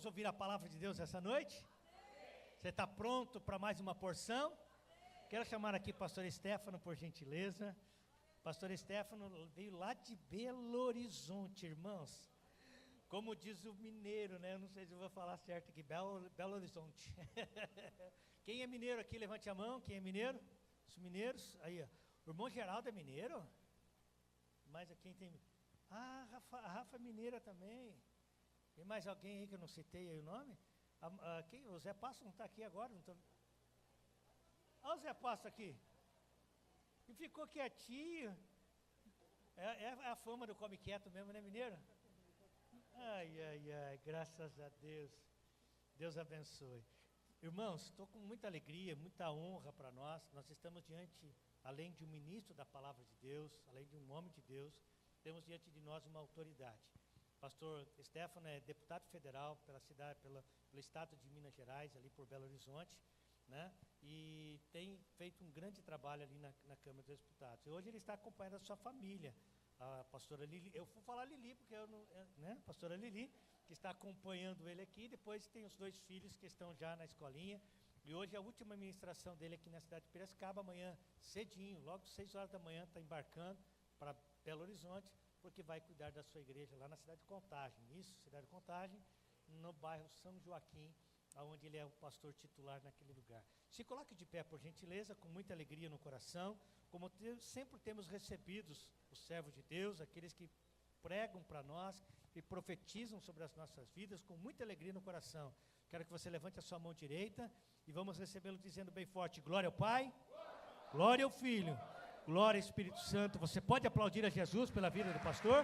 Vamos ouvir a palavra de Deus essa noite? Você está pronto para mais uma porção? Quero chamar aqui o pastor Stefano, por gentileza. Pastor Stefano veio lá de Belo Horizonte, irmãos. Como diz o mineiro, né? Eu não sei se eu vou falar certo aqui, Belo Horizonte. Quem é mineiro aqui, levante a mão. Quem é mineiro? Os mineiros, aí ó. O irmão Geraldo é mineiro? Mas quem tem... Ah, a Rafa é mineira também. Tem mais alguém aí que eu não citei aí o nome? O Zé Passo não está aqui agora? Não tô... Olha o Zé Passo aqui. E ficou quietinho. É a fama do come quieto mesmo, né, mineiro? Ai, ai, ai, graças a Deus. Deus abençoe. Irmãos, estou com muita alegria, muita honra para nós. Nós estamos diante, além de um ministro da palavra de Deus, além de um homem de Deus, temos diante de nós uma autoridade. Pastor Stefano é deputado federal pela cidade, pelo estado de Minas Gerais, ali por Belo Horizonte, né? E tem feito um grande trabalho ali na Câmara dos Deputados. E hoje ele está acompanhando a sua família, a pastora Lili. Eu vou falar Lili, porque eu não, né? Pastora Lili, que está acompanhando ele aqui. Depois tem os 2 filhos que estão já na escolinha. E hoje é a última ministração dele aqui na cidade de Piracicaba. Amanhã, cedinho, logo 6 horas da manhã, está embarcando para Belo Horizonte, porque vai cuidar da sua igreja lá na cidade de Contagem. Isso, cidade de Contagem, no bairro São Joaquim, onde ele é o pastor titular naquele lugar. Se coloque de pé, por gentileza, com muita alegria no coração, como sempre temos recebido os servos de Deus, aqueles que pregam para nós e profetizam sobre as nossas vidas, com muita alegria no coração. Quero que você levante a sua mão direita e vamos recebê-lo dizendo bem forte: glória ao Pai, glória ao Filho, glória ao Espírito Santo. Você pode aplaudir a Jesus pela vida do pastor?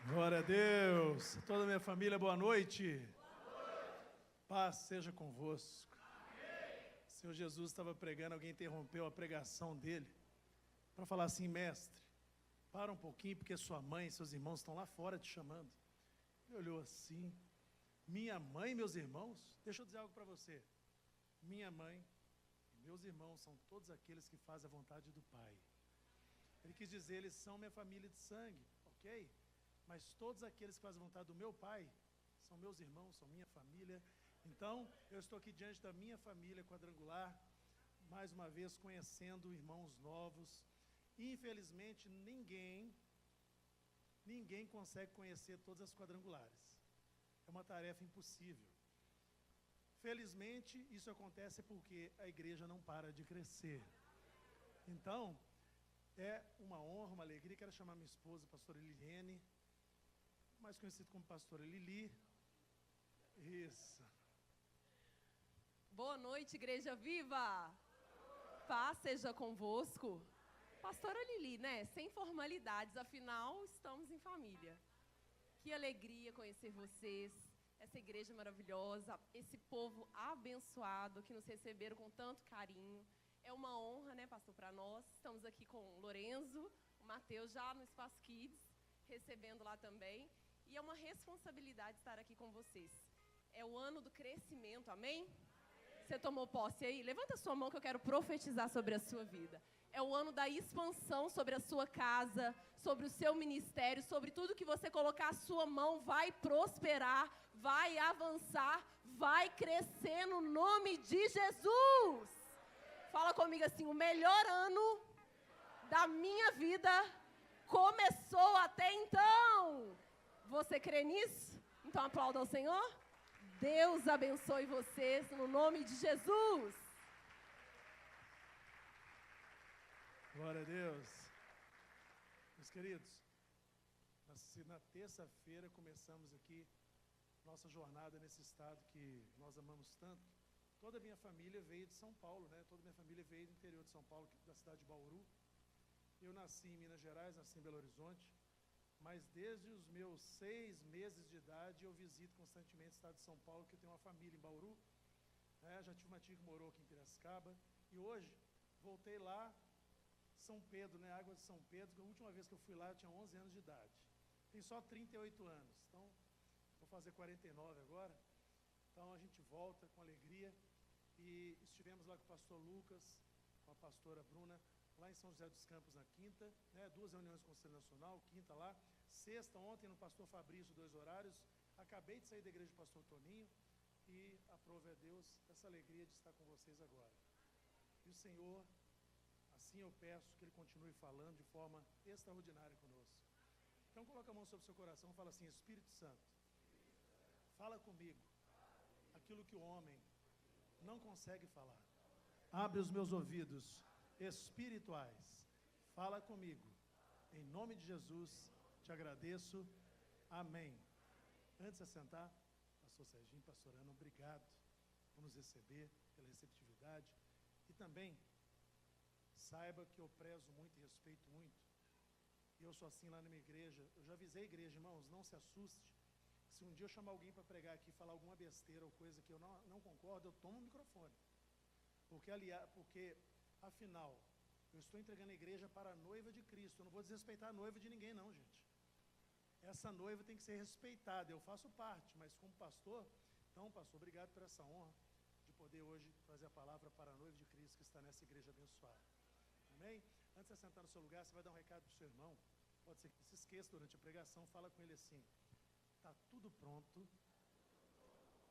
Glória a Deus. Toda a minha família, boa noite. Boa noite. Paz seja convosco. Amém. O Senhor Jesus estava pregando, alguém interrompeu a pregação dele para falar assim: mestre, para um pouquinho, porque sua mãe e seus irmãos estão lá fora te chamando. Ele olhou assim: minha mãe e meus irmãos? Deixa eu dizer algo para você. Minha mãe e meus irmãos são todos aqueles que fazem a vontade do Pai. Ele quis dizer, eles são minha família de sangue, ok? Mas todos aqueles que fazem a vontade do meu Pai são meus irmãos, são minha família. Então, eu estou aqui diante da minha família quadrangular, mais uma vez conhecendo irmãos novos. Infelizmente, ninguém consegue conhecer todas as quadrangulares. É uma tarefa impossível. Felizmente, isso acontece porque a igreja não para de crescer. Então, é uma honra, uma alegria. Quero chamar minha esposa, a pastora Liliane, mais conhecido como pastora Lili. Isso. Boa noite, igreja viva. Paz seja convosco. Pastora Lili, né? Sem formalidades, afinal, estamos em família. Que alegria conhecer vocês, essa igreja maravilhosa, esse povo abençoado que nos receberam com tanto carinho. É uma honra, né, pastor, para nós. Estamos aqui com o Lorenzo, o Mateus, já no Espaço Kids, recebendo lá também. E é uma responsabilidade estar aqui com vocês. É o ano do crescimento, amém? Você tomou posse aí? Levanta a sua mão que eu quero profetizar sobre a sua vida. É o ano da expansão sobre a sua casa, sobre o seu ministério, sobre tudo que você colocar a sua mão, vai prosperar, vai avançar, vai crescer no nome de Jesus. Fala comigo assim: o melhor ano da minha vida começou até então. Você crê nisso? Então aplauda ao Senhor. Deus abençoe vocês no nome de Jesus. Glória a Deus. Meus queridos, na terça-feira começamos aqui nossa jornada nesse estado que nós amamos tanto. Toda a minha família veio de São Paulo, né? Toda a minha família veio do interior de São Paulo, da cidade de Bauru. Eu nasci em Minas Gerais, nasci em Belo Horizonte, mas desde os meus 6 meses de idade eu visito constantemente o estado de São Paulo, que eu tenho uma família em Bauru, né? Já tive uma tia que morou aqui em Piracicaba, e hoje voltei lá, São Pedro, né? Água de São Pedro. A última vez que eu fui lá eu tinha 11 anos de idade. Tenho só 38 anos, então vou fazer 49 agora. Então a gente volta com alegria. E estivemos lá com o pastor Lucas, com a pastora Bruna, lá em São José dos Campos na quinta, né, 2 reuniões com o Conselho Nacional, quinta lá, sexta, ontem no pastor Fabrício, 2 horários, acabei de sair da igreja do pastor Toninho, e aprove a Deus essa alegria de estar com vocês agora. E o Senhor, assim eu peço que Ele continue falando de forma extraordinária conosco. Então coloca a mão sobre o seu coração e fala assim: Espírito Santo, fala comigo aquilo que o homem não consegue falar. Abre os meus ouvidos espirituais, fala comigo, em nome de Jesus, te agradeço, amém. Antes de assentar, pastor Serginho, pastor Ana, obrigado por nos receber, pela receptividade, e também saiba que eu prezo muito e respeito muito, e eu sou assim lá na minha igreja. Eu já avisei a igreja, irmãos, não se assuste, se um dia eu chamar alguém para pregar aqui, falar alguma besteira ou coisa que eu não concordo, eu tomo o microfone, porque afinal, eu estou entregando a igreja para a noiva de Cristo. Eu não vou desrespeitar a noiva de ninguém não, gente. Essa noiva tem que ser respeitada, eu faço parte, mas como pastor, então, pastor, obrigado por essa honra de poder hoje trazer a palavra para a noiva de Cristo que está nessa igreja abençoada. Amém? Antes de sentar no seu lugar, você vai dar um recado para o seu irmão, pode ser que se esqueça durante a pregação, fala com ele assim: está tudo pronto,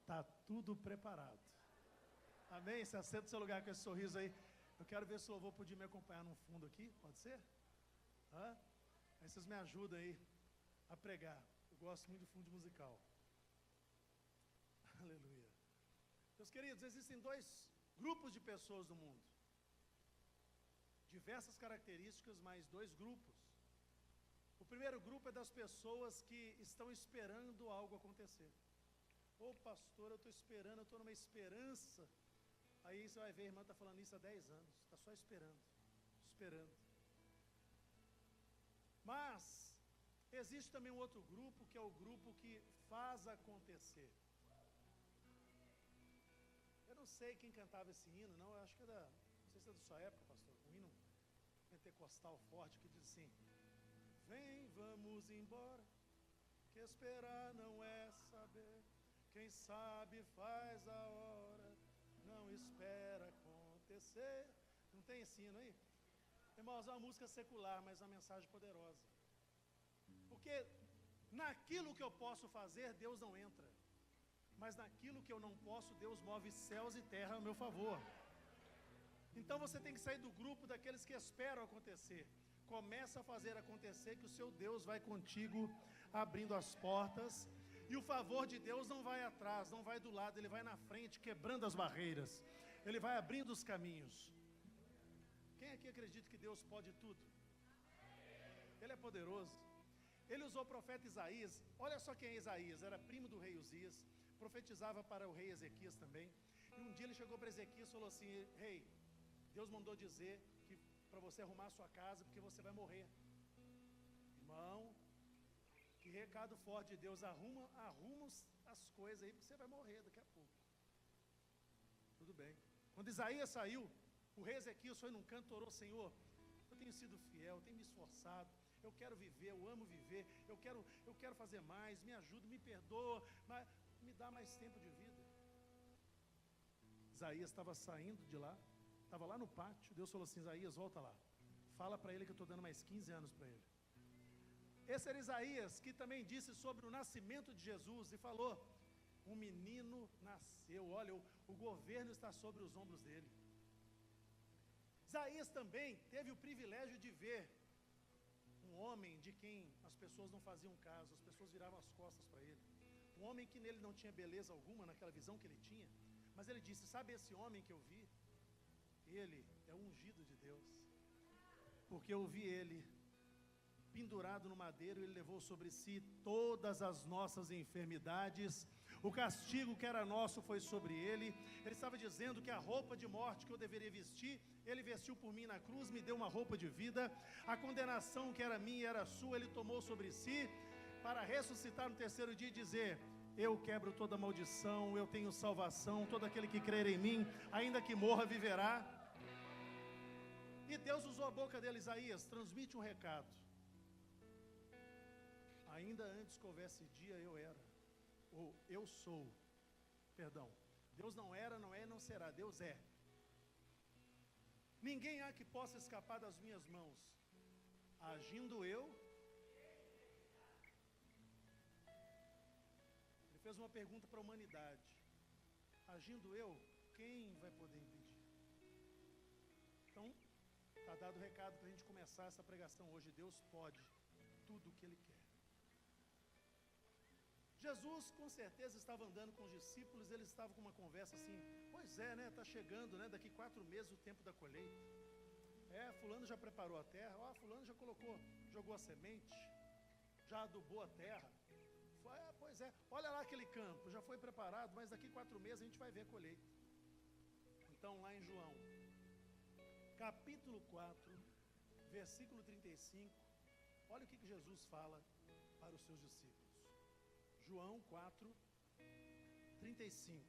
está tudo preparado. Amém? Você assenta no seu lugar com esse sorriso aí. Eu quero ver se o louvor podia me acompanhar no fundo aqui, pode ser? Aí vocês me ajudam aí a pregar. Eu gosto muito de fundo musical. Aleluia. Meus queridos, existem 2 grupos de pessoas no mundo. Diversas características, mas 2 grupos. O primeiro grupo é das pessoas que estão esperando algo acontecer. Ô pastor, eu estou esperando, eu estou numa esperança. Aí você vai ver, a irmã está falando isso há 10 anos, está só esperando. Mas existe também um outro grupo, que é o grupo que faz acontecer. Eu não sei quem cantava esse hino, não, eu acho que não sei se é da sua época, pastor, um hino pentecostal forte, que diz assim: vem, vamos embora, que esperar não é saber, quem sabe faz a hora, não espera acontecer. Não tem esse hino aí? Irmãos, é uma música secular, mas uma mensagem poderosa. Porque naquilo que eu posso fazer, Deus não entra. Mas naquilo que eu não posso, Deus move céus e terra a meu favor. Então você tem que sair do grupo daqueles que esperam acontecer. Começa a fazer acontecer, que o seu Deus vai contigo, abrindo as portas. E o favor de Deus não vai atrás, não vai do lado, Ele vai na frente, quebrando as barreiras. Ele vai abrindo os caminhos. Quem aqui acredita que Deus pode tudo? Ele é poderoso. Ele usou o profeta Isaías. Olha só quem é Isaías, era primo do rei Uzias, profetizava para o rei Ezequias também. E um dia ele chegou para Ezequias e falou assim: rei, Deus mandou dizer que para você arrumar a sua casa, porque você vai morrer. Irmão, que recado forte de Deus. Arruma as coisas aí, porque você vai morrer daqui a pouco. Tudo bem. Quando Isaías saiu, o rei Ezequias foi num canto, orou: Senhor, eu tenho sido fiel, eu tenho me esforçado, eu quero viver, eu amo viver, eu quero fazer mais, me ajuda, me perdoa, mas me dá mais tempo de vida. Isaías estava saindo de lá, estava lá no pátio. Deus falou assim: Isaías, volta lá, fala para ele que eu estou dando mais 15 anos para ele. Esse era Isaías, que também disse sobre o nascimento de Jesus e falou: um menino nasceu, olha, o governo está sobre os ombros dele. Isaías também teve o privilégio de ver um homem de quem as pessoas não faziam caso, as pessoas viravam as costas para ele. Um homem que nele não tinha beleza alguma, naquela visão que ele tinha, mas ele disse: sabe esse homem que eu vi? Ele é o ungido de Deus, porque eu vi ele pendurado no madeiro, ele levou sobre si todas as nossas enfermidades, o castigo que era nosso foi sobre ele. Ele estava dizendo que a roupa de morte que eu deveria vestir, ele vestiu por mim na cruz, me deu uma roupa de vida. A condenação que era minha e era sua, ele tomou sobre si, para ressuscitar no terceiro dia e dizer: eu quebro toda maldição, eu tenho salvação, todo aquele que crer em mim, ainda que morra, viverá. E Deus usou a boca dele: Isaías, transmite um recado. Ainda antes que houvesse dia, eu era, ou eu sou, perdão, Deus não era, não é e não será, Deus é. Ninguém há que possa escapar das minhas mãos. Agindo eu... Ele fez uma pergunta para a humanidade. Agindo eu, quem vai poder impedir? Então, está dado o recado para a gente começar essa pregação hoje. Deus pode tudo o que Ele quer. Jesus, com certeza, estava andando com os discípulos, eles estavam com uma conversa assim, pois é, né, está chegando, né, daqui 4 meses o tempo da colheita. Fulano já preparou a terra, fulano já jogou a semente, já adubou a terra. Pois é, olha lá aquele campo, já foi preparado, mas daqui 4 meses a gente vai ver a colheita. Então, lá em João, capítulo 4, versículo 35, olha o que Jesus fala para os seus discípulos. João 4, 35.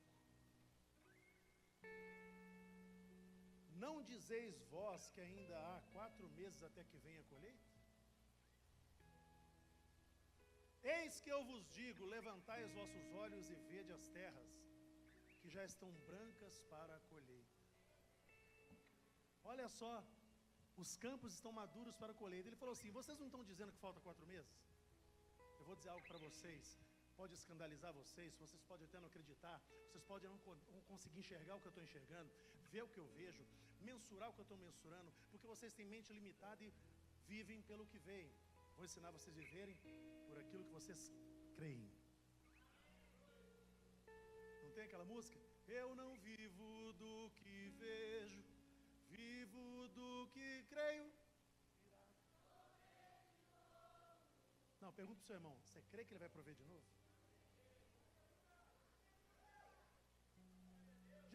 Não dizeis vós que ainda há 4 meses até que venha a colheita? Eis que eu vos digo, levantai os vossos olhos e vede as terras, que já estão brancas para a colheita. Olha só, os campos estão maduros para a colheita. Ele falou assim, vocês não estão dizendo que falta 4 meses? Eu vou dizer algo para vocês, pode escandalizar vocês podem até não acreditar, vocês podem não conseguir enxergar o que eu estou enxergando, ver o que eu vejo, mensurar o que eu estou mensurando, porque vocês têm mente limitada e vivem pelo que veem. Vou ensinar vocês a viverem por aquilo que vocês creem. Não tem aquela música? Eu não vivo do que vejo, vivo do que creio. Não, pergunta para o seu irmão, você crê que ele vai prover de novo?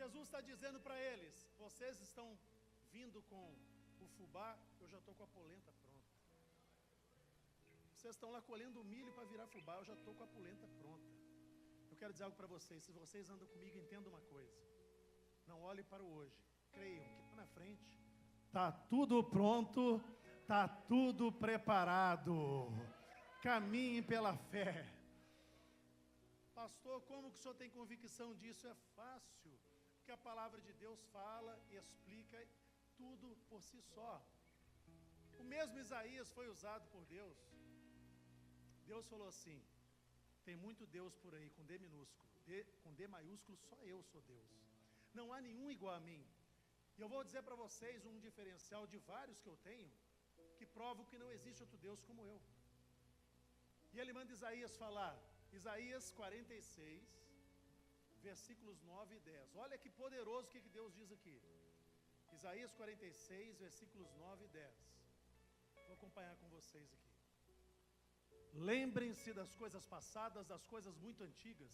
Jesus está dizendo para eles, vocês estão vindo com o fubá, eu já estou com a polenta pronta. Vocês estão lá colhendo o milho para virar fubá, eu já estou com a polenta pronta. Eu quero dizer algo para vocês, se vocês andam comigo, entendam uma coisa. Não olhem para o hoje, creiam que lá na frente está tudo pronto, está tudo preparado. Caminhem pela fé. Pastor, como que o senhor tem convicção disso? É fácil, porque a palavra de Deus fala e explica tudo por si só. O mesmo Isaías foi usado por Deus. Deus falou assim, tem muito Deus por aí, com D minúsculo, com D maiúsculo, só eu sou Deus. Não há nenhum igual a mim. E eu vou dizer para vocês um diferencial de vários que eu tenho, que provam que não existe outro Deus como eu. E ele manda Isaías falar, Isaías 46, versículos 9 e 10. Olha que poderoso o que Deus diz aqui. Isaías 46, versículos 9 e 10. Vou acompanhar com vocês aqui. Lembrem-se das coisas passadas, das coisas muito antigas.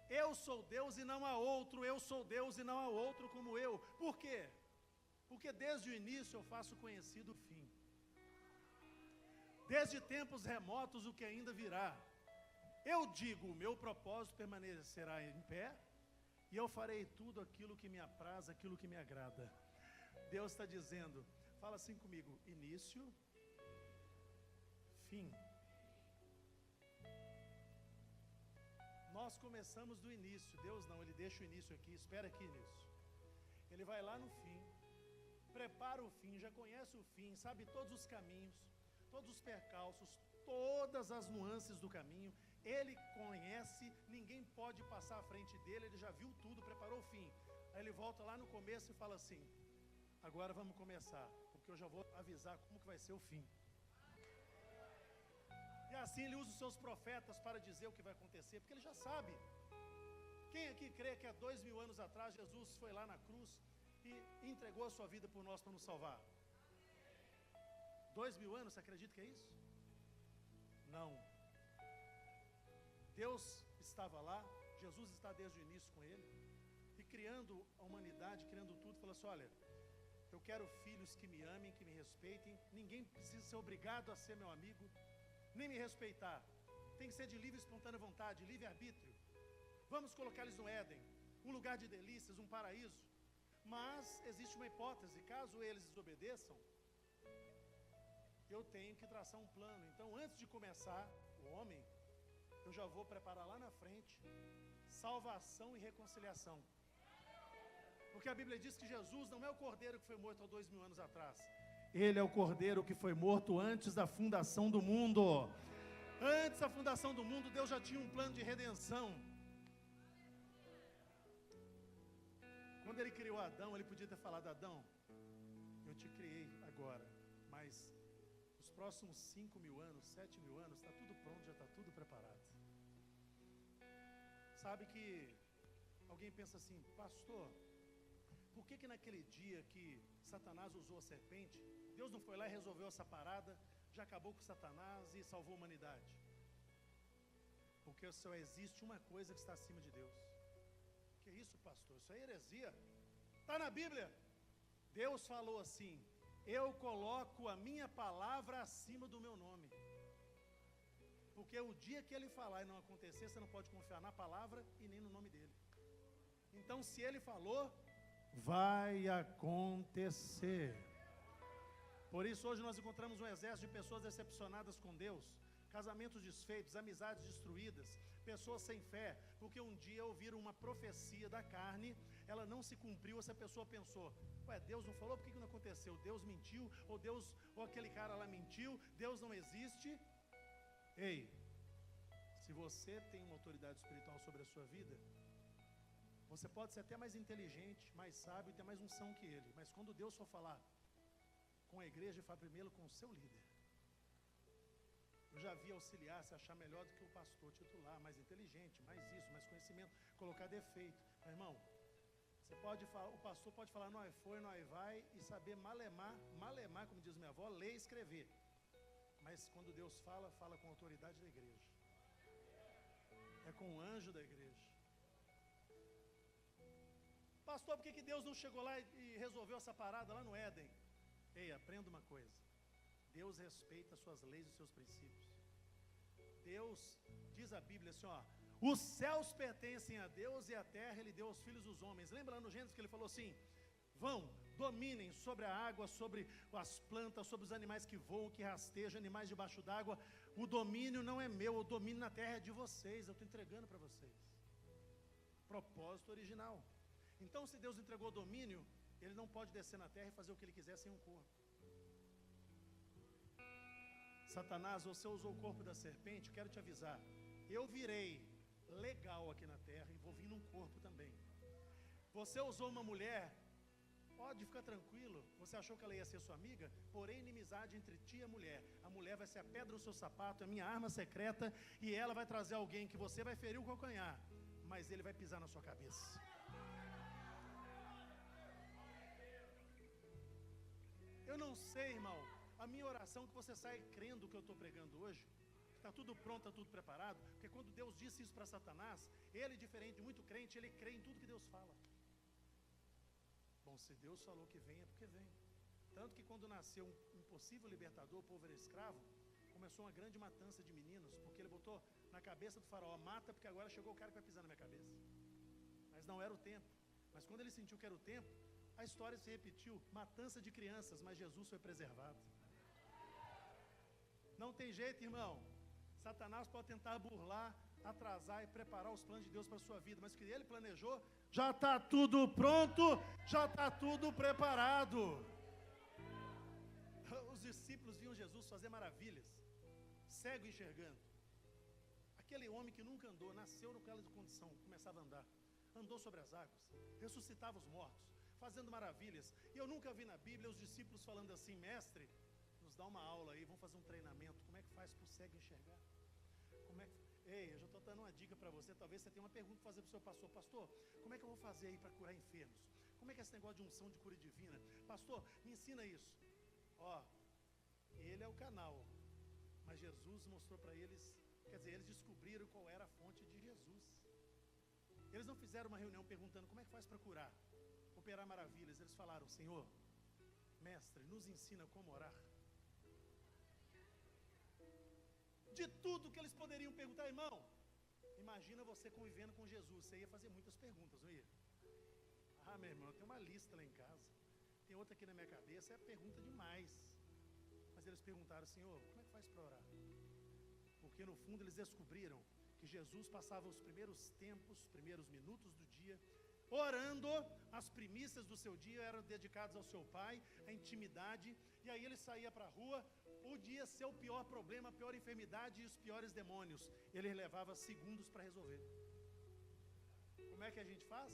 Eu sou Deus e não há outro, eu sou Deus e não há outro como eu. Por quê? Porque desde o início eu faço conhecido o fim. Desde tempos remotos o que ainda virá. Eu digo, o meu propósito permanecerá em pé, e eu farei tudo aquilo que me apraz, aquilo que me agrada. Deus está dizendo, fala assim comigo, início, fim. Nós começamos do início, Deus não, Ele deixa o início aqui, espera aqui início. Ele vai lá no fim, prepara o fim, já conhece o fim, sabe todos os caminhos, todos os percalços, todas as nuances do caminho. Ele conhece, ninguém pode passar à frente dele, ele já viu tudo, preparou o fim. Aí ele volta lá no começo e fala assim, agora vamos começar, porque eu já vou avisar como que vai ser o fim. E assim ele usa os seus profetas para dizer o que vai acontecer, porque ele já sabe. Quem aqui crê que há 2000 anos atrás Jesus foi lá na cruz e entregou a sua vida por nós para nos salvar? 2000 anos, você acredita que é isso? Não. Deus estava lá, Jesus está desde o início com ele, e criando a humanidade, criando tudo, falou assim, olha, eu quero filhos que me amem, que me respeitem, ninguém precisa ser obrigado a ser meu amigo, nem me respeitar, tem que ser de livre e espontânea vontade, livre-arbítrio. Vamos colocar eles no Éden, um lugar de delícias, um paraíso. Mas existe uma hipótese, caso eles desobedeçam, eu tenho que traçar um plano. Então, antes de começar o homem, eu já vou preparar lá na frente salvação e reconciliação. Porque a Bíblia diz que Jesus não é o cordeiro que foi morto há 2000 anos atrás. Ele é o cordeiro que foi morto antes da fundação do mundo. Antes da fundação do mundo, Deus já tinha um plano de redenção. Quando ele criou Adão, ele podia ter falado: Adão, eu te criei agora, mas os próximos 5.000 anos, 7.000 anos, está tudo pronto, já está tudo preparado. Sabe que alguém pensa assim: pastor, por que naquele dia que Satanás usou a serpente, Deus não foi lá e resolveu essa parada, já acabou com Satanás e salvou a humanidade? Porque só existe uma coisa que está acima de Deus. Que isso, pastor? Isso é heresia. Está na Bíblia. Deus falou assim: eu coloco a minha palavra acima do meu nome. Porque o dia que ele falar e não acontecer, você não pode confiar na palavra e nem no nome dele. Então, se ele falou, vai acontecer. Por isso, hoje nós encontramos um exército de pessoas decepcionadas com Deus, casamentos desfeitos, amizades destruídas, pessoas sem fé, porque um dia ouviram uma profecia da carne, ela não se cumpriu, essa pessoa pensou: ué, Deus não falou, por que não aconteceu? Deus mentiu, ou aquele cara lá mentiu, Deus não existe. Ei, se você tem uma autoridade espiritual sobre a sua vida, você pode ser até mais inteligente, mais sábio e ter mais unção que ele, mas quando Deus for falar com a igreja, fala primeiro com o seu líder. Eu já vi auxiliar se achar melhor do que o pastor titular, mais inteligente, mais isso, mais conhecimento, colocar defeito. Mas, irmão, você pode falar, o pastor pode falar: nós foi, nós vai, e saber malemar, como diz minha avó, ler e escrever. Mas quando Deus fala, fala com a autoridade da igreja. É com o anjo da igreja. Pastor, por que Deus não chegou lá e resolveu essa parada lá no Éden? Ei, aprenda uma coisa: Deus respeita as suas leis e os seus princípios. Deus, diz a Bíblia assim, ó: os céus pertencem a Deus e a terra Ele deu aos filhos dos homens. Lembra lá no Gênesis que Ele falou assim: vão, dominem sobre a água, sobre as plantas, sobre os animais que voam, que rastejam, animais debaixo d'água. O domínio não é meu, o domínio na terra é de vocês, eu estou entregando para vocês. Propósito original. Então, se Deus entregou o domínio, Ele não pode descer na terra e fazer o que Ele quiser sem um corpo. Satanás, você usou o corpo da serpente, quero te avisar: eu virei legal aqui na terra e vou vir num corpo também. Você usou uma mulher, pode ficar tranquilo, você achou que ela ia ser sua amiga? Porém, inimizade entre ti e a mulher vai ser a pedra do seu sapato, é a minha arma secreta, e ela vai trazer alguém que você vai ferir o calcanhar, mas ele vai pisar na sua cabeça. Eu não sei, irmão, a minha oração é que você saia crendo o que eu estou pregando hoje, que está tudo pronto, está tudo preparado, porque quando Deus disse isso para Satanás, ele, diferente de muito crente, ele crê em tudo que Deus fala. Bom, se Deus falou que vem, é porque vem. Tanto que quando nasceu um possível libertador, o povo era escravo, começou uma grande matança de meninos, porque ele botou na cabeça do faraó: mata, porque agora chegou o cara que vai pisar na minha cabeça. Mas não era o tempo. Mas quando ele sentiu que era o tempo, a história se repetiu, matança de crianças, mas Jesus foi preservado. Não tem jeito, irmão. Satanás pode tentar burlar, atrasar e preparar os planos de Deus para a sua vida, mas o que ele planejou, já está tudo pronto, já está tudo preparado. Os discípulos viam Jesus fazer maravilhas, cego enxergando. Aquele homem que nunca andou, nasceu naquela condição, começava a andar, andou sobre as águas, ressuscitava os mortos, fazendo maravilhas. E eu nunca vi na Bíblia os discípulos falando assim: mestre, nos dá uma aula aí, vamos fazer um treinamento, como é que faz para o cego enxergar? Como é que... Ei, eu já estou dando uma dica para você, talvez você tenha uma pergunta para fazer para o seu pastor: pastor, como é que eu vou fazer aí para curar enfermos? Como é que é esse negócio de unção de cura divina? Pastor, me ensina isso. Ó, ele é o canal, mas Jesus mostrou para eles, quer dizer, eles descobriram qual era a fonte de Jesus. Eles não fizeram uma reunião perguntando como é que faz para curar, operar maravilhas. Eles falaram: Senhor, mestre, nos ensina como orar. De tudo que eles poderiam perguntar, irmão, imagina você convivendo com Jesus, você ia fazer muitas perguntas, não ia? Ah, meu irmão, eu tenho uma lista lá em casa, tem outra aqui na minha cabeça, é pergunta demais. Mas eles perguntaram: Senhor, como é que faz para orar? Porque no fundo eles descobriram que Jesus passava os primeiros tempos, primeiros minutos do dia orando. As primícias do seu dia eram dedicadas ao seu pai, à intimidade, e aí ele saía para a rua. Podia ser o pior problema, a pior enfermidade e os piores demônios, ele levava segundos para resolver. Como é que a gente faz?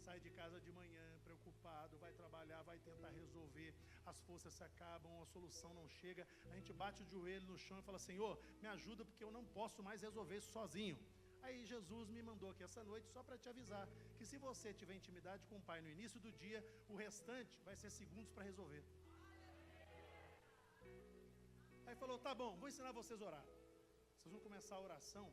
Sai de casa de manhã, preocupado, vai trabalhar, vai tentar resolver, as forças se acabam, a solução não chega, a gente bate o joelho no chão e fala: Senhor, me ajuda porque eu não posso mais resolver isso sozinho. Aí Jesus me mandou aqui essa noite só para te avisar que se você tiver intimidade com o Pai no início do dia, o restante vai ser segundos para resolver. Aí falou: tá bom, vou ensinar vocês a orar. Vocês vão começar a oração.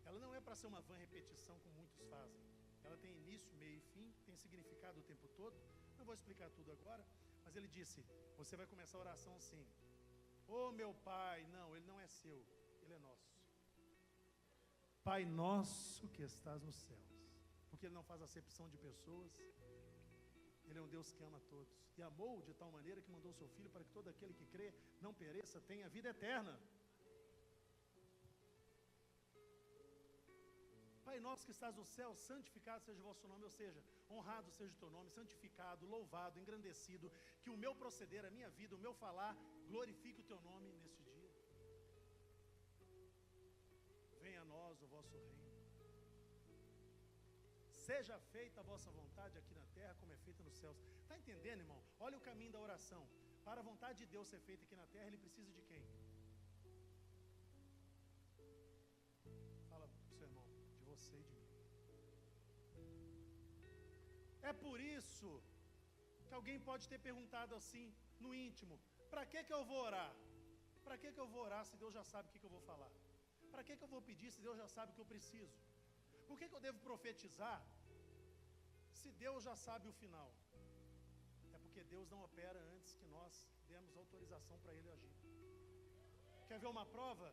Ela não é para ser uma vã repetição como muitos fazem. Ela tem início, meio e fim, tem significado o tempo todo. Não vou explicar tudo agora, mas ele disse: você vai começar a oração assim: ô meu Pai. Não, ele não é seu, ele é nosso. Pai nosso que estás nos céus. Porque ele não faz acepção de pessoas. Ele é um Deus que ama a todos. E amou de tal maneira que mandou o seu Filho para que todo aquele que crê não pereça, tenha vida eterna. Pai nosso que estás no céu, santificado seja o vosso nome, ou seja, honrado seja o teu nome, santificado, louvado, engrandecido, que o meu proceder, a minha vida, o meu falar, glorifique o teu nome neste dia. Venha a nós o vosso reino. Seja feita a vossa vontade aqui na terra, como é feita nos céus. Está entendendo, irmão? Olha o caminho da oração. Para a vontade de Deus ser feita aqui na terra, ele precisa de quem? Fala para o seu irmão: de você e de mim. É por isso que alguém pode ter perguntado assim, no íntimo: para que eu vou orar? Para que eu vou orar se Deus já sabe o que eu vou falar? Para que eu vou pedir se Deus já sabe o que eu preciso? Por que eu devo profetizar se Deus já sabe o final? É porque Deus não opera antes que nós demos autorização para Ele agir. Quer ver uma prova?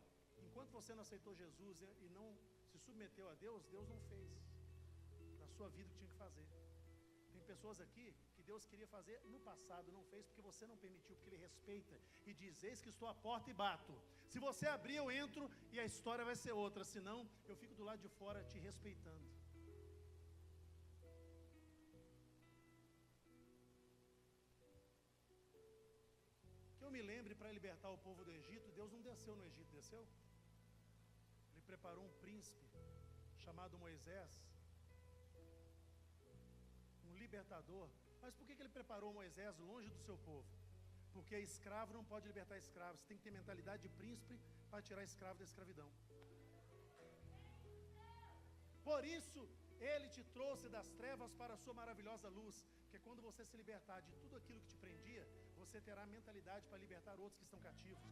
Enquanto você não aceitou Jesus e não se submeteu a Deus, Deus não fez na sua vida o que tinha que fazer. Tem pessoas aqui que Deus queria fazer no passado, não fez porque você não permitiu, porque Ele respeita e diz: eis que estou à porta e bato. Se você abrir, eu entro e a história vai ser outra, senão eu fico do lado de fora te respeitando. Que eu me lembre, para libertar o povo do Egito, Deus não desceu no Egito, desceu? Ele preparou um príncipe chamado Moisés, um libertador. Mas por que ele preparou Moisés longe do seu povo? Porque escravo não pode libertar escravo. Você tem que ter mentalidade de príncipe para tirar escravo da escravidão. Por isso, ele te trouxe das trevas para a sua maravilhosa luz. Porque quando você se libertar de tudo aquilo que te prendia, você terá mentalidade para libertar outros que estão cativos.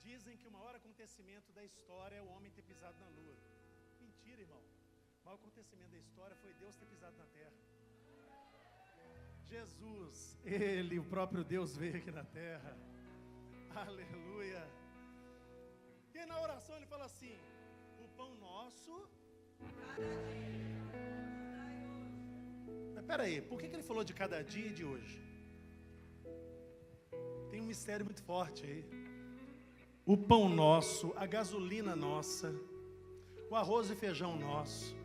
Dizem que o maior acontecimento da história é o homem ter pisado na lua. Mentira, irmão. O maior acontecimento da história foi Deus ter pisado na terra. Jesus, Ele, o próprio Deus, veio aqui na terra. Aleluia. E na oração ele fala assim: o pão nosso cada dia. Mas peraí, por que ele falou de cada dia e de hoje? Tem um mistério muito forte aí. O pão nosso, a gasolina nossa, o arroz e feijão nosso,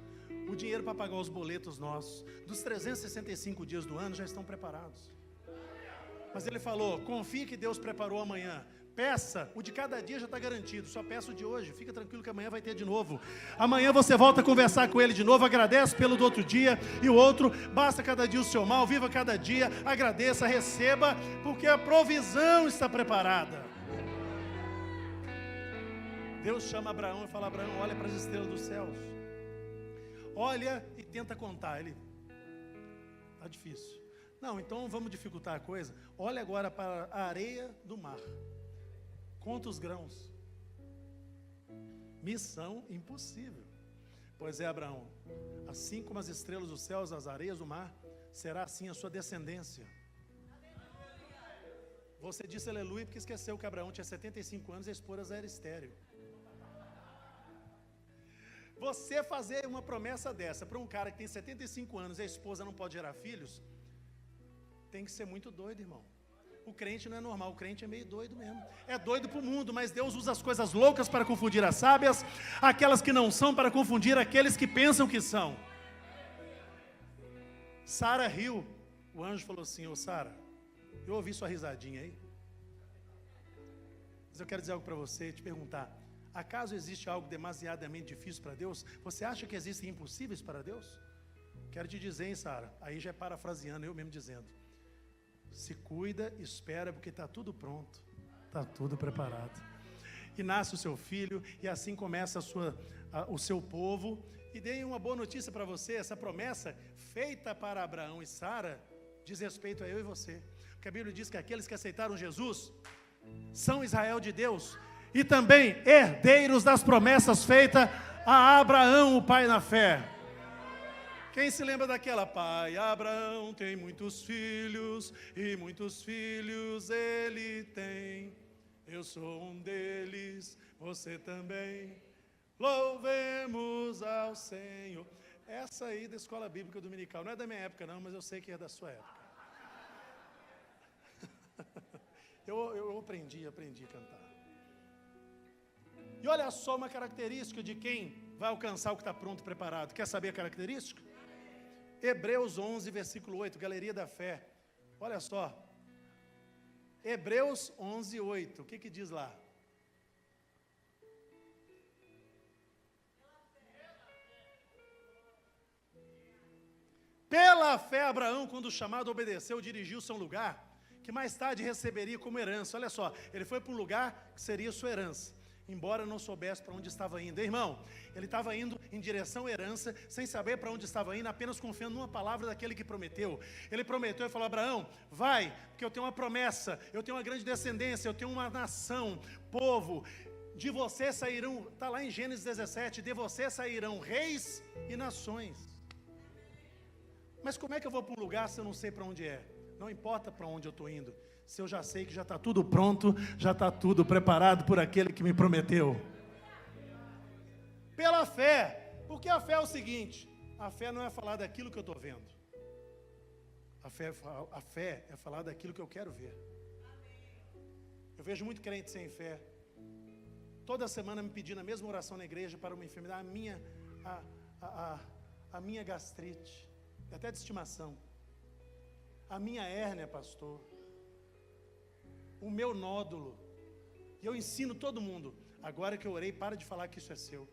o dinheiro para pagar os boletos nossos, dos 365 dias do ano já estão preparados. Mas ele falou: confie que Deus preparou amanhã. Peça, o de cada dia já está garantido. Só peça o de hoje, fica tranquilo que amanhã vai ter de novo. Amanhã você volta a conversar com ele de novo, agradece pelo do outro dia e o outro. Basta cada dia o seu mal, viva cada dia, agradeça, receba, porque a provisão está preparada. Deus chama Abraão e fala: Abraão, olha para as estrelas dos céus. Olha e tenta contar. Ele: está difícil. Não, então vamos dificultar a coisa. Olha agora para a areia do mar. Conta os grãos. Missão impossível. Pois é, Abraão, assim como as estrelas dos céus, as areias do mar, será assim a sua descendência. Você disse aleluia porque esqueceu que Abraão tinha 75 anos e a esposa era estéril. Você fazer uma promessa dessa para um cara que tem 75 anos e a esposa não pode gerar filhos, tem que ser muito doido, irmão. O crente não é normal, o crente é meio doido mesmo. É doido para o mundo, mas Deus usa as coisas loucas para confundir as sábias, aquelas que não são para confundir aqueles que pensam que são. Sara riu. O anjo falou assim: ô Sara, eu ouvi sua risadinha aí. Mas eu quero dizer algo para você, te perguntar: acaso existe algo demasiadamente difícil para Deus? Você acha que existem impossíveis para Deus? Quero te dizer, hein, Sara, aí já é parafraseando, eu mesmo dizendo: se cuida, espera, porque está tudo pronto, está tudo preparado. E nasce o seu filho, e assim começa o seu povo. E dei uma boa notícia para você: essa promessa feita para Abraão e Sara diz respeito a eu e você. Porque a Bíblia diz que aqueles que aceitaram Jesus são Israel de Deus, e também herdeiros das promessas feitas a Abraão, o pai na fé. Quem se lembra daquela? Pai Abraão tem muitos filhos, e muitos filhos ele tem. Eu sou um deles, você também. Louvemos ao Senhor. Essa aí da escola bíblica dominical, não é da minha época não, mas eu sei que é da sua época. Eu aprendi a cantar. E olha só uma característica de quem vai alcançar o que está pronto e preparado. Quer saber a característica? Hebreus 11, versículo 8, Galeria da Fé. Olha só. Hebreus 11, 8. O que diz lá? Pela fé, Abraão, quando chamado, obedeceu, dirigiu-se a um lugar que mais tarde receberia como herança. Olha só, ele foi para um lugar que seria sua herança, embora não soubesse para onde estava indo. Irmão, ele estava indo em direção à herança, sem saber para onde estava indo, apenas confiando numa palavra daquele que prometeu. Ele prometeu e falou: Abraão, vai, porque eu tenho uma promessa, eu tenho uma grande descendência, eu tenho uma nação, povo, de você sairão, está lá em Gênesis 17, de você sairão reis e nações. Mas como é que eu vou para um lugar se eu não sei para onde é? Não importa para onde eu estou indo, se eu já sei que já está tudo pronto, já está tudo preparado por aquele que me prometeu. Pela fé, porque a fé é o seguinte: a fé não é falar daquilo que eu estou vendo, a fé é falar daquilo que eu quero ver. Eu vejo muito crente sem fé, toda semana me pedindo a mesma oração na igreja para uma enfermidade, a minha gastrite, até de estimação, a minha hérnia, pastor, o meu nódulo. E eu ensino todo mundo: agora que eu orei, para de falar que isso é seu.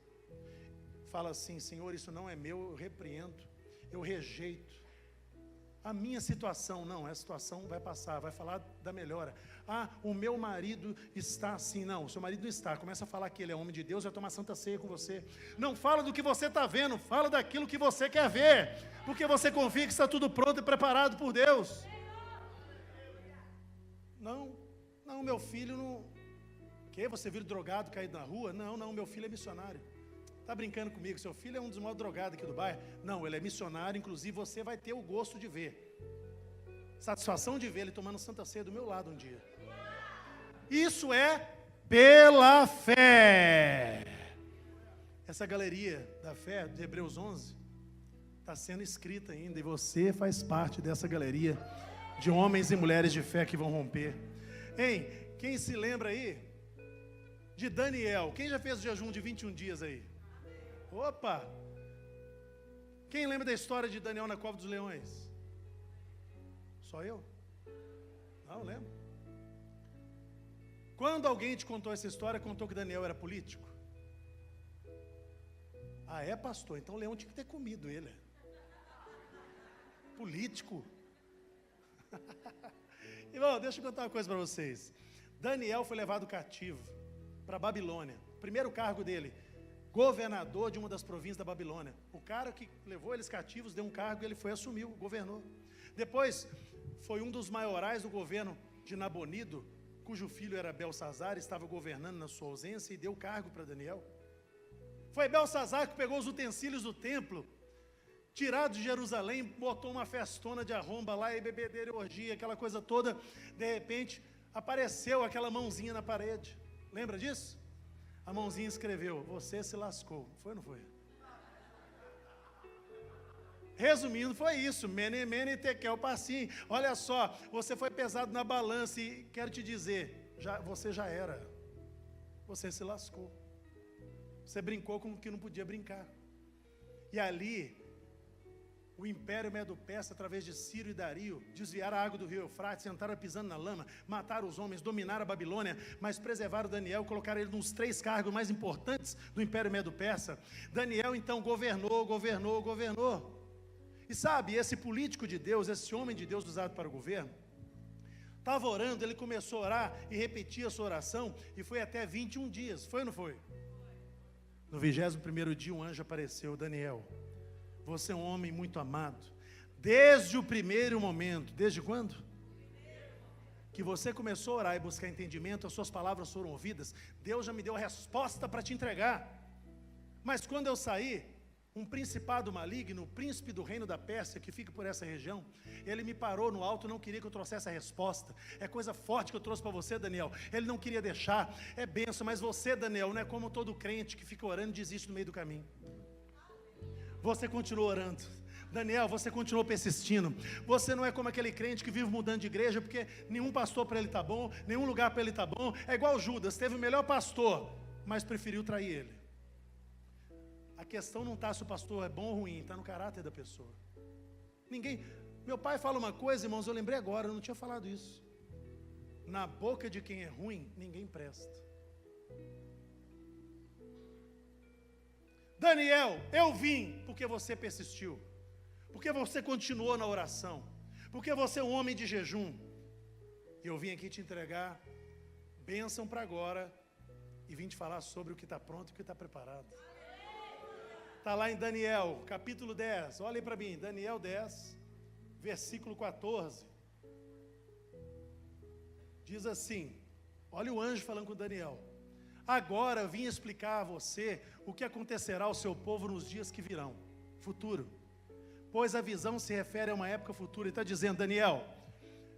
Fala assim: Senhor, isso não é meu, eu repreendo, eu rejeito. A minha situação, não, essa situação vai passar, vai falar da melhora. Ah, o meu marido está assim. Não, o seu marido não está. Começa a falar que ele é homem de Deus, vai tomar santa ceia com você. Não fala do que você está vendo, fala daquilo que você quer ver, porque você confia que está tudo pronto e preparado por Deus. Não, meu filho não... Que? Você vira drogado, caído na rua? Não, meu filho é missionário. Está brincando comigo? Seu filho é um dos maiores drogados aqui do bairro? Não, ele é missionário, inclusive você vai ter o gosto de ver. Satisfação de ver ele tomando santa ceia do meu lado um dia. Isso é pela fé. Essa galeria da fé de Hebreus 11 está sendo escrita ainda, e você faz parte dessa galeria de homens e mulheres de fé que vão romper. Hein? Quem se lembra aí de Daniel? Quem já fez o jejum de 21 dias aí? Opa! Quem lembra da história de Daniel na cova dos leões? Só eu? Não lembro. Quando alguém te contou essa história, contou que Daniel era político? Ah, é, pastor? Então o leão tinha que ter comido ele. Político? Irmão, deixa eu contar uma coisa para vocês. Daniel foi levado cativo para a Babilônia. Primeiro cargo dele, governador de uma das províncias da Babilônia. O cara que levou eles cativos deu um cargo e ele foi, assumiu, governou. Depois, foi um dos maiorais do governo de Nabonido, cujo filho era Belsazar, estava governando na sua ausência e deu cargo para Daniel. Foi Belsazar que pegou os utensílios do templo, tirado de Jerusalém, botou uma festona de arromba lá, e bebedeira e orgia, aquela coisa toda. De repente, apareceu aquela mãozinha na parede. Lembra disso? A mãozinha escreveu: você se lascou. Foi ou não foi? Resumindo, foi isso. Mene, mene, tekel, passim. Olha só, você foi pesado na balança e quero te dizer, você já era. Você se lascou. Você brincou com o que não podia brincar. E ali, o Império Medo-Persa, através de Ciro e Dario, desviaram a água do rio Eufrates, sentaram pisando na lama, mataram os homens, dominaram a Babilônia, mas preservaram Daniel, colocaram ele nos 3 cargos mais importantes do Império Medo-Persa. Daniel, então, governou. E sabe, esse político de Deus, esse homem de Deus usado para o governo, estava orando, ele começou a orar e repetia a sua oração, e foi até 21 dias, foi ou não foi? No 21º dia, um anjo apareceu, Daniel, você é um homem muito amado, desde o primeiro momento, desde quando? Que você começou a orar e buscar entendimento, as suas palavras foram ouvidas, Deus já me deu a resposta para te entregar, mas quando eu saí, um principado maligno, o príncipe do reino da Pérsia, que fica por essa região, ele me parou no alto, não queria que eu trouxesse a resposta, é coisa forte que eu trouxe para você, Daniel, ele não queria deixar, é bênção, mas você, Daniel, não é como todo crente que fica orando e desiste no meio do caminho, você continuou orando, Daniel, você continuou persistindo, você não é como aquele crente que vive mudando de igreja, porque nenhum pastor para ele está bom, nenhum lugar para ele está bom, é igual Judas, teve o melhor pastor, mas preferiu trair ele. A questão não está se o pastor é bom ou ruim, está no caráter da pessoa. Meu pai fala uma coisa, irmãos, eu lembrei agora, eu não tinha falado isso. Na boca de quem é ruim, ninguém presta. Daniel, eu vim porque você persistiu, porque você continuou na oração, porque você é um homem de jejum. Eu vim aqui te entregar bênção para agora e vim te falar sobre o que está pronto e o que está preparado. Está lá em Daniel, capítulo 10, olhem para mim, Daniel 10, versículo 14, diz assim, olha o anjo falando com Daniel, agora eu vim explicar a você o que acontecerá ao seu povo nos dias que virão, futuro, pois a visão se refere a uma época futura, ele está dizendo, Daniel,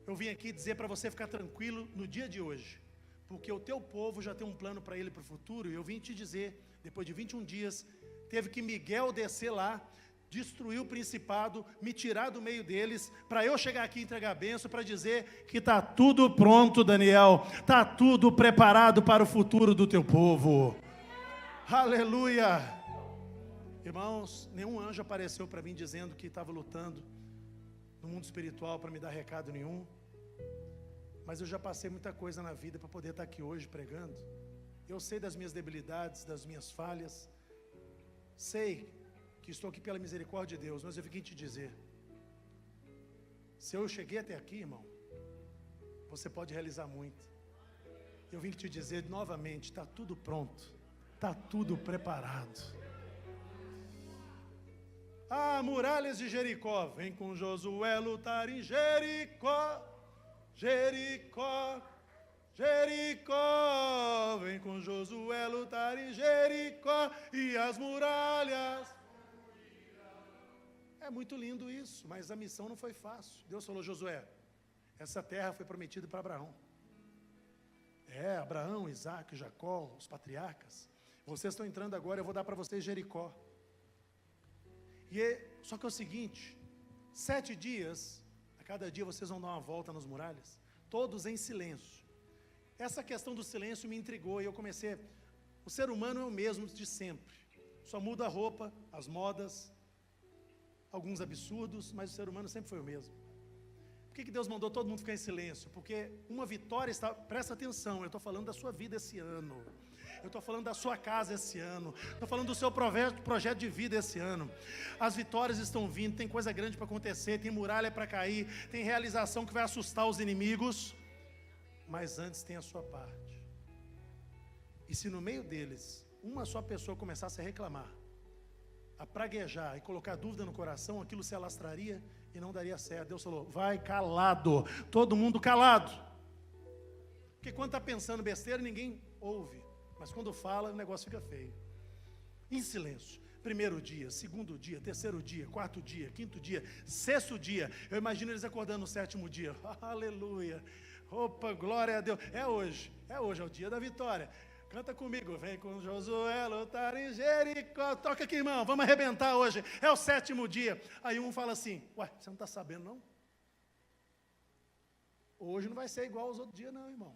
eu vim aqui dizer para você ficar tranquilo no dia de hoje, porque o teu povo já tem um plano para ele para o futuro, e eu vim te dizer, depois de 21 dias, teve que Miguel descer lá, destruir o principado, me tirar do meio deles, para eu chegar aqui e entregar a bênção, para dizer que está tudo pronto, Daniel, está tudo preparado para o futuro do teu povo. Aleluia! Irmãos, nenhum anjo apareceu para mim dizendo que estava lutando no mundo espiritual para me dar recado nenhum, mas eu já passei muita coisa na vida para poder estar aqui hoje pregando. Eu sei das minhas debilidades, das minhas falhas, sei que estou aqui pela misericórdia de Deus, mas eu vim te dizer, se eu cheguei até aqui, irmão, você pode realizar muito. Eu vim te dizer novamente, está tudo pronto, está tudo preparado. Ah, muralhas de Jericó, vem com Josué lutar em Jericó, Jericó, Jericó, vem com Josué lutar em Jericó, e as muralhas. É muito lindo isso, mas a missão não foi fácil. Deus falou, Josué, essa terra foi prometida para Abraão. Abraão, Isaac, Jacó, os patriarcas. Vocês estão entrando agora, eu vou dar para vocês Jericó. Só que é o seguinte, 7 dias, a cada dia vocês vão dar uma volta nas muralhas, todos em silêncio. Essa questão do silêncio me intrigou e eu comecei, o ser humano é o mesmo de sempre, só muda a roupa, as modas, alguns absurdos, mas o ser humano sempre foi o mesmo. Por que Deus mandou todo mundo ficar em silêncio? Porque uma vitória está, presta atenção, eu estou falando da sua vida esse ano, eu estou falando da sua casa esse ano, estou falando do seu projeto de vida esse ano. As vitórias estão vindo, tem coisa grande para acontecer, tem muralha para cair, tem realização que vai assustar os inimigos, mas antes tem a sua parte. E se no meio deles, uma só pessoa começasse a reclamar, a praguejar e colocar dúvida no coração, aquilo se alastraria e não daria certo. Deus falou, vai calado, todo mundo calado. Porque quando está pensando besteira, ninguém ouve. Mas quando fala, o negócio fica feio. Em silêncio. 1º dia, 2º dia, 3º dia, 4º dia, 5º dia, 6º dia. Eu imagino eles acordando no 7º dia. Aleluia. Opa, glória a Deus. É hoje é o dia da vitória. Canta comigo, vem com Josué lutar em Jericó. Toca aqui, irmão, vamos arrebentar hoje. É o 7º dia. Aí um fala assim, ué, você não está sabendo não? Hoje não vai ser igual aos outros dias não, irmão.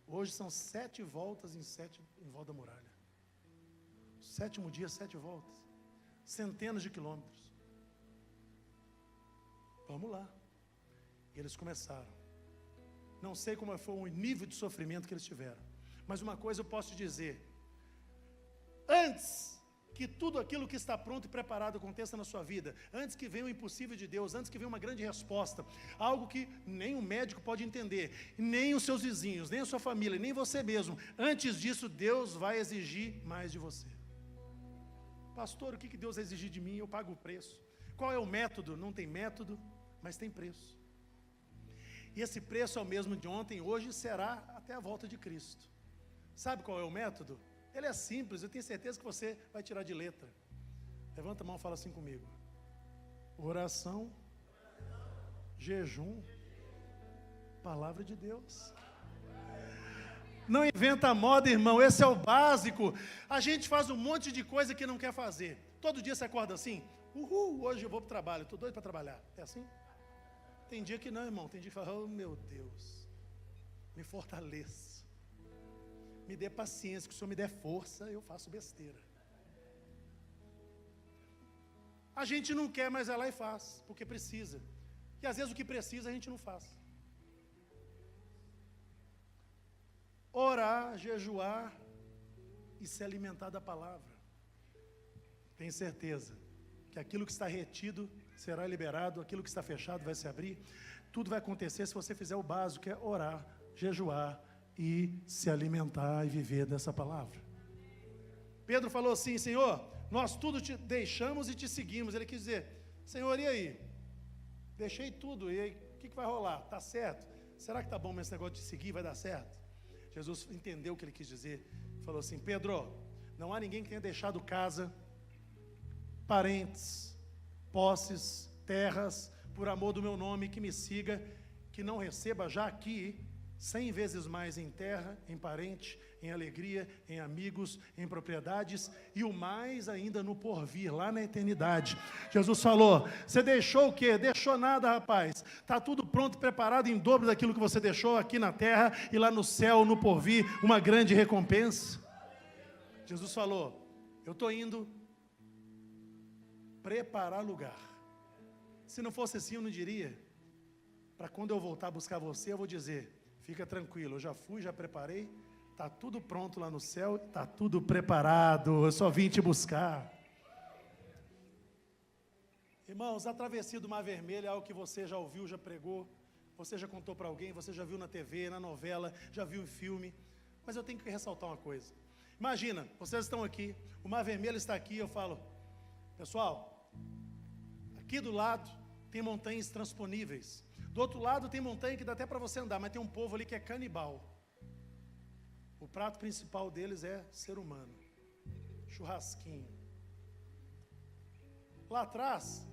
Hoje são 7 voltas em volta da muralha. 7º dia, 7 voltas. Centenas de quilômetros. Vamos lá. E eles começaram. Não sei como foi o nível de sofrimento que eles tiveram. Mas uma coisa eu posso te dizer. Antes que tudo aquilo que está pronto e preparado aconteça na sua vida, antes que venha o impossível de Deus, antes que venha uma grande resposta, algo que nem o médico pode entender, nem os seus vizinhos, nem a sua família, nem você mesmo, antes disso Deus vai exigir mais de você. Pastor, o que Deus vai exigir de mim? Eu pago o preço. Qual é o método? Não tem método, mas tem preço. E esse preço é o mesmo de ontem, hoje e será até a volta de Cristo. Sabe qual é o método? Ele é simples, eu tenho certeza que você vai tirar de letra. Levanta a mão e fala assim comigo. Oração, jejum, palavra de Deus. Não inventa moda, irmão, esse é o básico. A gente faz um monte de coisa que não quer fazer. Todo dia você acorda assim, hoje eu vou para o trabalho, estou doido para trabalhar. É assim? Tem dia que não, irmão, tem dia que fala, oh meu Deus, me fortaleça. Me dê paciência, que o Senhor me dê força, eu faço besteira. A gente não quer, mas vai lá e faz, porque precisa. E às vezes o que precisa a gente não faz. Orar, jejuar e se alimentar da palavra. Tenho certeza que aquilo que está retido será liberado, aquilo que está fechado vai se abrir. Tudo vai acontecer se você fizer o básico, que é orar, jejuar e se alimentar e viver dessa palavra. Pedro falou assim, Senhor, nós tudo te deixamos e te seguimos. Ele quis dizer, Senhor, e aí? Deixei tudo, e aí, o que vai rolar? Está certo? Será que está bom esse negócio de seguir, vai dar certo? Jesus entendeu o que ele quis dizer. Falou assim, Pedro, não há ninguém que tenha deixado casa, parentes, posses, terras, por amor do meu nome, que me siga, que não receba já aqui 100 vezes mais em terra, em parente, em alegria, em amigos, em propriedades e o mais ainda no porvir, lá na eternidade. Jesus falou, você deixou o quê? Deixou nada, rapaz. Está tudo pronto, preparado em dobro daquilo que você deixou aqui na terra e lá no céu, no porvir, uma grande recompensa. Jesus falou, eu estou indo preparar lugar. Se não fosse assim eu não diria, para quando eu voltar a buscar você, eu vou dizer, fica tranquilo, eu já fui, já preparei, está tudo pronto lá no céu, está tudo preparado, eu só vim te buscar. Irmãos, a travessia do Mar Vermelho é algo que você já ouviu, já pregou, você já contou para alguém, você já viu na TV, na novela, já viu em filme, mas eu tenho que ressaltar uma coisa. Imagina, vocês estão aqui, o Mar Vermelho está aqui, eu falo, pessoal, aqui do lado tem montanhas transponíveis. Do outro lado tem montanha que dá até para você andar, mas tem um povo ali que é canibal. O prato principal deles é ser humano. Churrasquinho. Lá atrás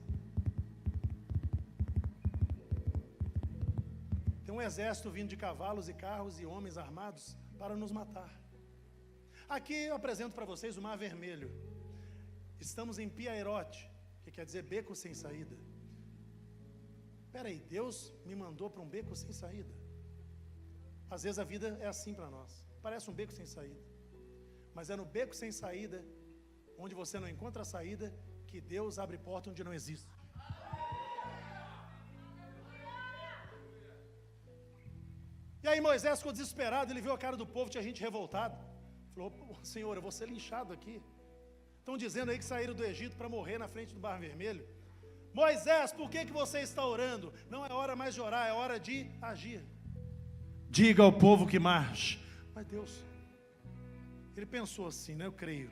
tem um exército vindo de cavalos e carros e homens armados para nos matar. Aqui eu apresento para vocês o Mar Vermelho. Estamos em Piairote, que quer dizer beco sem saída. Espera aí, Deus me mandou para um beco sem saída. Às vezes a vida é assim para nós. Parece um beco sem saída. Mas é no beco sem saída, onde você não encontra a saída, que Deus abre porta onde não existe. E aí Moisés ficou desesperado, ele viu a cara do povo, tinha gente revoltada. Falou, Senhor, eu vou ser linchado aqui. Estão dizendo aí que saíram do Egito para morrer na frente do Mar Vermelho. Moisés, por que você está orando? Não é hora mais de orar, é hora de agir. Diga ao povo que marche. Mas Deus, ele pensou assim, né? Eu creio.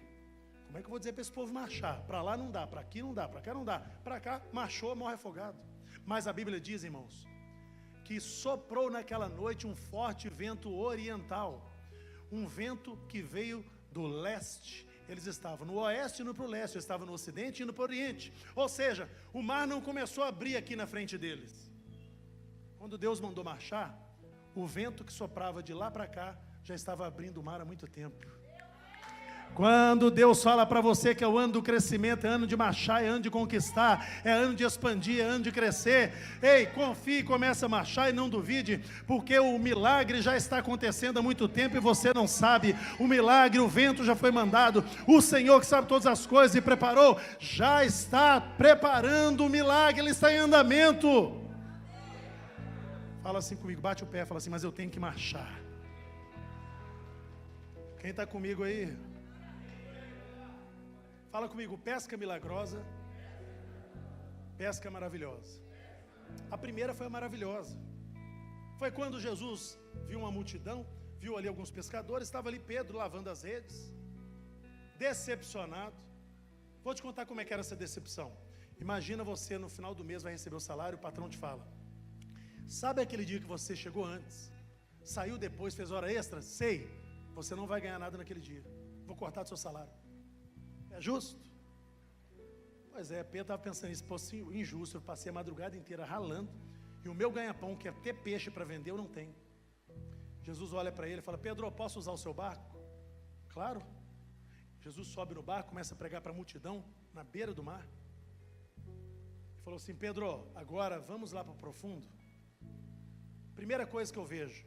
Como é que eu vou dizer para esse povo marchar? Para lá não dá, para aqui não dá, para cá não dá. Para cá, marchou, morre afogado. Mas a Bíblia diz, irmãos, que soprou naquela noite um forte vento oriental. Um vento que veio do leste. Eles estavam no oeste indo para o leste, estavam no ocidente indo para o oriente. Ou seja, o mar não começou a abrir aqui na frente deles. Quando Deus mandou marchar, o vento que soprava de lá para cá já estava abrindo o mar há muito tempo. Quando Deus fala para você que é o ano do crescimento, é ano de marchar, é ano de conquistar, é ano de expandir, é ano de crescer, ei, confie, comece a marchar e não duvide, porque o milagre já está acontecendo há muito tempo e você não sabe. O milagre, o vento já foi mandado, o Senhor que sabe todas as coisas e preparou, já está preparando o milagre, ele está em andamento. Fala assim comigo, bate o pé, fala assim, mas eu tenho que marchar. Quem está comigo aí? Fala comigo, pesca milagrosa, pesca maravilhosa. A primeira foi maravilhosa. Foi quando Jesus viu uma multidão, viu ali alguns pescadores, estava ali Pedro lavando as redes, decepcionado. Vou te contar como é que era essa decepção. Imagina você no final do mês vai receber o salário, o patrão te fala, sabe aquele dia que você chegou antes, saiu depois, fez hora extra? Sei, você não vai ganhar nada naquele dia, vou cortar do seu salário. É justo? Pois é, Pedro estava pensando nisso, fosse injusto, eu passei a madrugada inteira ralando, e o meu ganha-pão, que é ter peixe para vender, eu não tenho. Jesus olha para ele e fala, Pedro, eu posso usar o seu barco? Claro. Jesus sobe no barco, começa a pregar para a multidão, na beira do mar. Ele falou assim, Pedro, agora vamos lá para o profundo. Primeira coisa que eu vejo,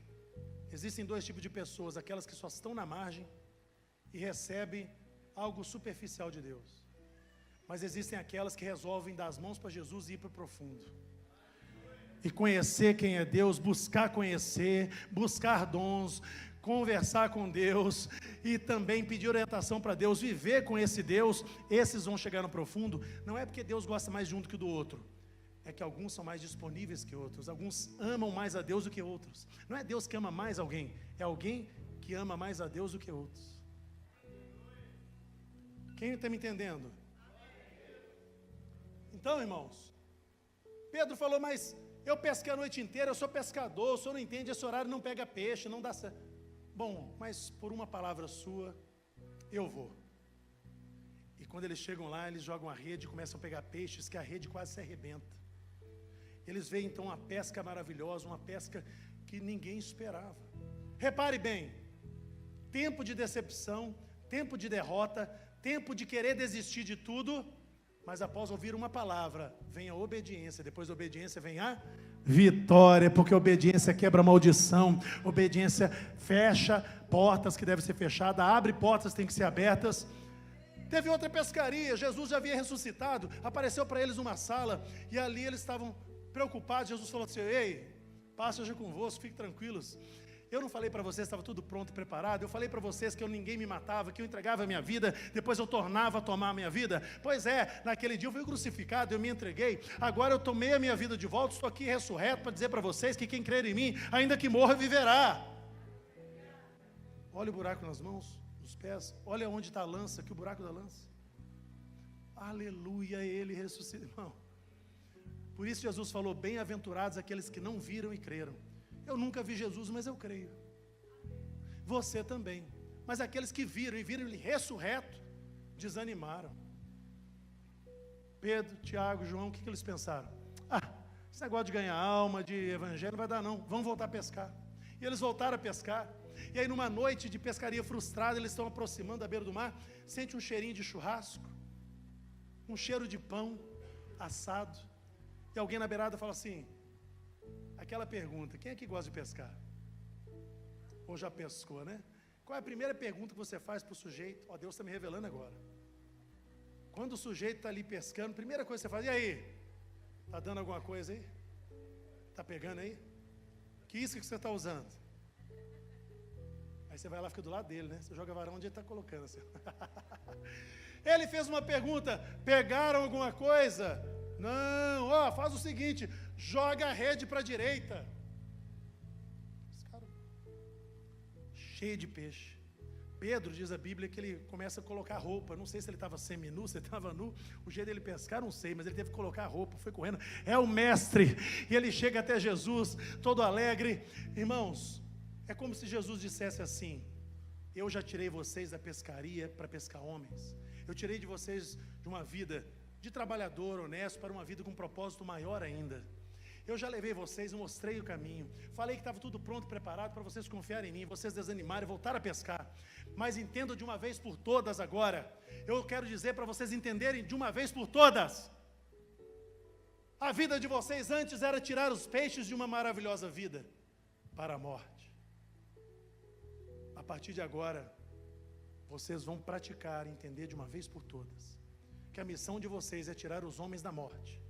existem dois tipos de pessoas, aquelas que só estão na margem e recebem algo superficial de Deus, mas existem aquelas que resolvem dar as mãos para Jesus e ir para o profundo, e conhecer quem é Deus, buscar conhecer, buscar dons, conversar com Deus, e também pedir orientação para Deus, viver com esse Deus. Esses vão chegar no profundo, não é porque Deus gosta mais de um do que do outro, é que alguns são mais disponíveis que outros, alguns amam mais a Deus do que outros, não é Deus que ama mais alguém, é alguém que ama mais a Deus do que outros. Quem está me entendendo? Então, irmãos, Pedro falou, mas eu pesquei a noite inteira, eu sou pescador, o senhor não entende, esse horário não pega peixe, não dá certo. Bom, mas por uma palavra sua, eu vou. E quando eles chegam lá, eles jogam a rede, começam a pegar peixes, que a rede quase se arrebenta. Eles veem então uma pesca maravilhosa, uma pesca que ninguém esperava. Repare bem, tempo de decepção, tempo de derrota, tempo de querer desistir de tudo, mas após ouvir uma palavra, vem a obediência, depois da obediência vem a vitória, porque a obediência quebra a maldição, obediência fecha portas que devem ser fechadas, abre portas que têm que ser abertas. Teve outra pescaria, Jesus já havia ressuscitado, apareceu para eles uma sala, e ali eles estavam preocupados. Jesus falou assim, ei, paz seja convosco, fiquem tranquilos. Eu não falei para vocês que estava tudo pronto e preparado? Eu falei para vocês que ninguém me matava, que eu entregava a minha vida, depois eu tornava a tomar a minha vida? Pois é, naquele dia eu fui crucificado, eu me entreguei, agora eu tomei a minha vida de volta, estou aqui ressurreto para dizer para vocês que quem crer em mim, ainda que morra, viverá. Olha o buraco nas mãos, nos pés, olha onde está a lança, aqui o buraco da lança. Aleluia, ele ressuscita, irmão. Por isso Jesus falou, bem-aventurados aqueles que não viram e creram. Eu nunca vi Jesus, mas eu creio. Você também. Mas aqueles que viram e viram ele ressurreto, desanimaram. Pedro, Tiago, João, o que eles pensaram? Esse negócio de ganhar alma, de evangelho, não vai dar não, vamos voltar a pescar. E eles voltaram a pescar. E aí numa noite de pescaria frustrada, eles estão aproximando da beira do mar, sente um cheirinho de churrasco, um cheiro de pão assado, e alguém na beirada fala assim, aquela pergunta, quem é que gosta de pescar? Ou já pescou, né? Qual é a primeira pergunta que você faz para o sujeito? Deus está me revelando agora. Quando o sujeito está ali pescando, primeira coisa que você faz, e aí? Está dando alguma coisa aí? Está pegando aí? Que isca que você está usando? Aí você vai lá, fica do lado dele, né? Você joga a vara onde ele está colocando assim. Ele fez uma pergunta, pegaram alguma coisa? Não, faz o seguinte, joga a rede para a direita. Esse cara, cheio de peixe. Pedro, diz a Bíblia, que ele começa a colocar roupa. Não sei se ele estava seminu, se ele estava nu. O jeito dele pescar, não sei, mas ele teve que colocar roupa, foi correndo. É o mestre. E ele chega até Jesus, todo alegre. Irmãos, é como se Jesus dissesse assim, eu já tirei vocês da pescaria para pescar homens. Eu tirei de vocês de uma vida de trabalhador honesto para uma vida com um propósito maior ainda. Eu já levei vocês, mostrei o caminho, falei que estava tudo pronto, preparado para vocês confiarem em mim, vocês desanimarem e voltar a pescar. Mas entendam de uma vez por todas agora. Eu quero dizer para vocês entenderem de uma vez por todas. A vida de vocês antes era tirar os peixes de uma maravilhosa vida para a morte. A partir de agora, vocês vão praticar e entender de uma vez por todas que a missão de vocês é tirar os homens da morte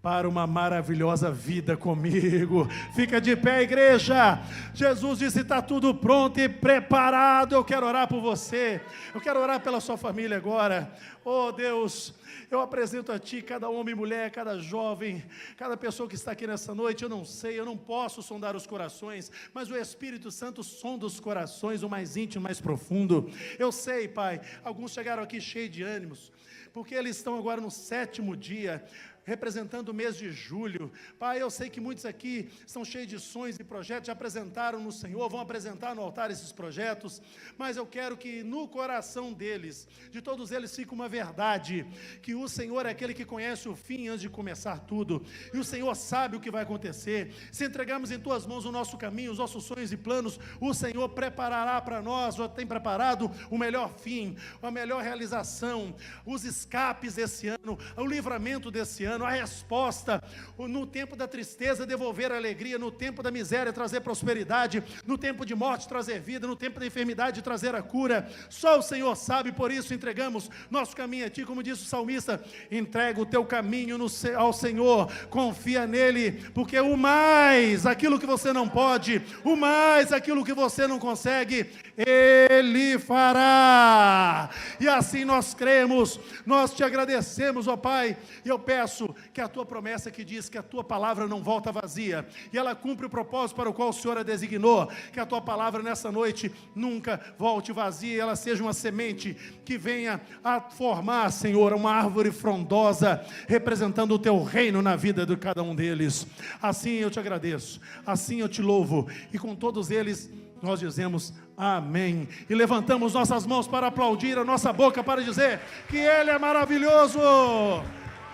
para uma maravilhosa vida comigo. Fica de pé, igreja. Jesus disse: está tudo pronto e preparado. Eu quero orar por você, eu quero orar pela sua família agora. Oh Deus, eu apresento a Ti cada homem e mulher, cada jovem, cada pessoa que está aqui nessa noite. Eu não sei, eu não posso sondar os corações, mas o Espírito Santo sonda os corações, o mais íntimo, o mais profundo. Eu sei, Pai, alguns chegaram aqui cheios de ânimos, porque eles estão agora no 7º dia, representando o mês de julho. Pai, eu sei que muitos aqui estão cheios de sonhos e projetos, já apresentaram no Senhor, vão apresentar no altar esses projetos, mas eu quero que no coração deles, de todos eles, fique uma verdade, que o Senhor é aquele que conhece o fim antes de começar tudo, e o Senhor sabe o que vai acontecer. Se entregarmos em Tuas mãos o nosso caminho, os nossos sonhos e planos, o Senhor preparará para nós, já tem preparado o melhor fim, a melhor realização, os escapes desse ano, o livramento desse ano, a resposta, no tempo da tristeza devolver a alegria, no tempo da miséria trazer prosperidade, no tempo de morte trazer vida, no tempo da enfermidade trazer a cura. Só o Senhor sabe, por isso entregamos nosso caminho a Ti, como disse o salmista: entrega o teu caminho ao Senhor, confia nele, porque o mais, aquilo que você não pode, o mais, aquilo que você não consegue, Ele fará. E assim nós cremos, nós Te agradecemos, ó Pai, e eu peço que a Tua promessa que diz que a Tua palavra não volta vazia, e ela cumpre o propósito para o qual o Senhor a designou, que a Tua palavra nessa noite nunca volte vazia, e ela seja uma semente que venha a formar, Senhor, uma árvore frondosa, representando o Teu reino na vida de cada um deles. Assim eu Te agradeço, assim eu Te louvo, e com todos eles nós dizemos amém, e levantamos nossas mãos para aplaudir, a nossa boca para dizer que Ele é maravilhoso.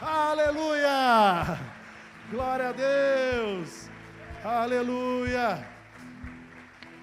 Aleluia! Glória a Deus! Aleluia!